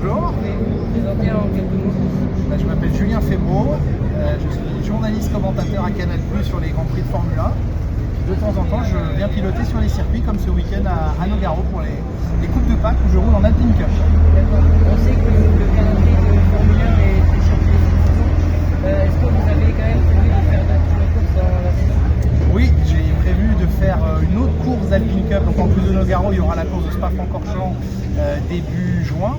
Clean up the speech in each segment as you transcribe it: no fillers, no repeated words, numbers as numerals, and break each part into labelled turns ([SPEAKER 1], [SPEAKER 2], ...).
[SPEAKER 1] Bonjour.
[SPEAKER 2] Vous présenter en quelques mots.
[SPEAKER 1] Je m'appelle Julien Febvreau, je suis journaliste commentateur à Canal+ sur les Grands Prix de Formule 1. Et puis de temps en temps, je viens piloter sur les circuits comme ce week-end à Nogaro pour les Coupes de Pâques où je roule en Alpine Cup.
[SPEAKER 2] D'accord. On sait que le calendrier de Formule 1 est très chargé cette saison. Est-ce que vous avez quand même prévu de faire d'autres courses dans la saison?
[SPEAKER 1] Oui, j'ai prévu de faire une autre course d'Alpine Cup. Donc en plus de Nogaro, il y aura la course de Spa-Francorchamps début juin.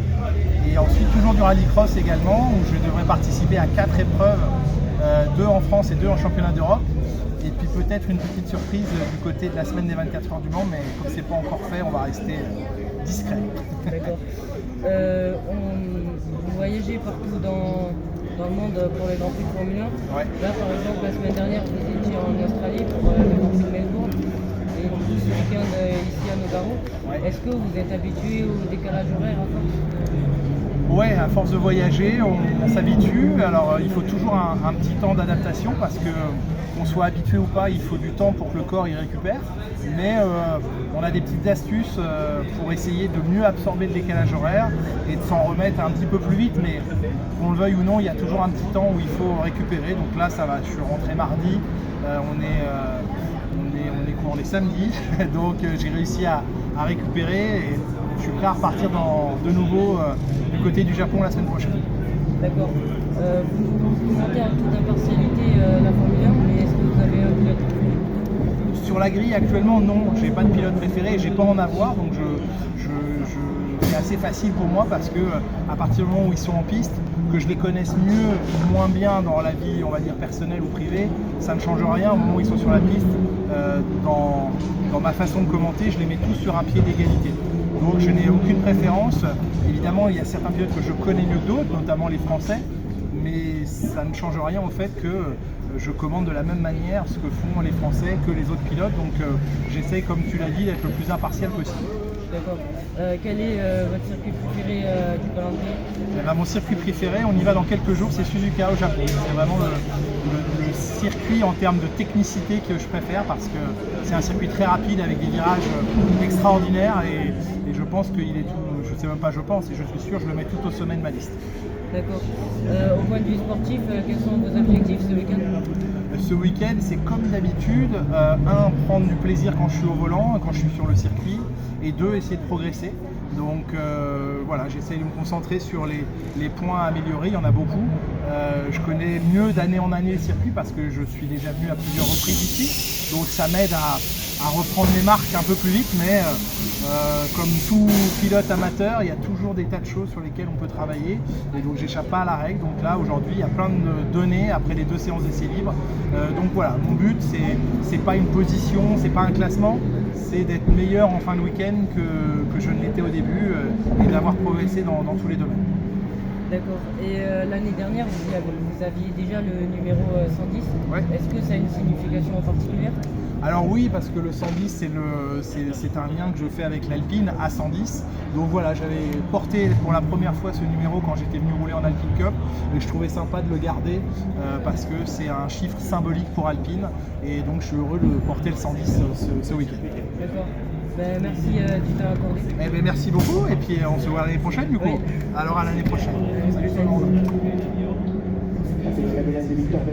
[SPEAKER 1] Et ensuite toujours du rallycross également, où je devrais participer à 4 épreuves, 2 en France et 2 en championnat d'Europe. Et puis peut-être une petite surprise du côté de la semaine des 24 heures du Mans, mais comme c'est pas encore fait, on va rester discret.
[SPEAKER 2] D'accord. Vous voyagez partout dans le monde pour les Grands Prix de Formule 1.
[SPEAKER 1] Ouais.
[SPEAKER 2] Là par exemple, la semaine dernière, vous étiez en Australie pour le Grand Prix de Melbourne. Et ce week-end ici à Nogaro.
[SPEAKER 1] Ouais.
[SPEAKER 2] Est-ce que vous êtes habitué au décalage horaire à force?
[SPEAKER 1] Ouais, à force de voyager, on s'habitue. Alors il faut toujours un petit temps d'adaptation parce que qu'on soit habitué ou pas, il faut du temps pour que le corps y récupère. Mais on a des petites astuces pour essayer de mieux absorber le décalage horaire et de s'en remettre un petit peu plus vite. Mais qu'on le veuille ou non, il y a toujours un petit temps où il faut récupérer. Donc là, ça va. Je suis rentré mardi. On est samedi. Donc j'ai réussi à récupérer. Et je suis prêt à repartir de nouveau du côté du Japon la semaine prochaine.
[SPEAKER 2] D'accord. Vous commentez en toute impartialité la Formule 1, mais est-ce que vous avez un pilote préféré?
[SPEAKER 1] Sur la grille actuellement, non, j'ai pas de pilote préféré et j'ai pas en avoir, donc c'est assez facile pour moi parce que à partir du moment où ils sont en piste, que je les connaisse mieux ou moins bien dans la vie, on va dire personnelle ou privée, ça ne change rien. Au moment où ils sont sur la piste, dans ma façon de commenter, je les mets tous sur un pied d'égalité. Donc je n'ai aucune préférence. Évidemment, il y a certains pilotes que je connais mieux que d'autres, notamment les Français, mais ça ne change rien au fait que je commande de la même manière ce que font les Français que les autres pilotes. Donc j'essaye, comme tu l'as dit, d'être le plus impartial possible.
[SPEAKER 2] D'accord. Quel est votre circuit préféré du calendrier?
[SPEAKER 1] Mon circuit préféré, on y va dans quelques jours, c'est Suzuka au Japon. C'est vraiment le circuit en termes de technicité que je préfère parce que c'est un circuit très rapide avec des virages extraordinaires et je pense qu'il est tout, je sais même pas je pense et je suis sûr, je le mets tout au sommet de ma liste.
[SPEAKER 2] D'accord. Au point de vue sportif, quels sont vos objectifs ce week-end?
[SPEAKER 1] Ce week-end, c'est comme d'habitude, prendre du plaisir quand je suis au volant, quand je suis sur le circuit, et 2, essayer de progresser. Donc voilà, j'essaie de me concentrer sur les points à améliorer, il y en a beaucoup. Je connais mieux d'année en année le circuit parce que je suis déjà venu à plusieurs reprises ici, donc ça m'aide à reprendre mes marques un peu plus vite, mais comme tout pilote amateur, il y a toujours des tas de choses sur lesquelles on peut travailler, et donc j'échappe pas à la règle. Donc là aujourd'hui, il y a plein de données après les 2 séances d'essai libre. Donc voilà, mon but c'est pas une position, c'est pas un classement, c'est d'être meilleur en fin de week-end que je ne l'étais au début et d'avoir progressé dans tous les domaines.
[SPEAKER 2] D'accord. Et l'année dernière, vous aviez déjà le numéro 110.
[SPEAKER 1] Ouais.
[SPEAKER 2] Est-ce que ça a une signification particulière?
[SPEAKER 1] Alors oui, parce que le 110, c'est un lien que je fais avec l'Alpine à 110. Donc voilà, j'avais porté pour la première fois ce numéro quand j'étais venu rouler en Alpine Cup et je trouvais sympa de le garder parce que c'est un chiffre symbolique pour Alpine et donc je suis heureux de porter le 110 ce week-end.
[SPEAKER 2] D'accord. Ben, merci du temps accordé.
[SPEAKER 1] Eh ben, merci beaucoup et puis on se voit l'année prochaine du coup.
[SPEAKER 2] Oui.
[SPEAKER 1] Alors à l'année prochaine. Salut tout le monde.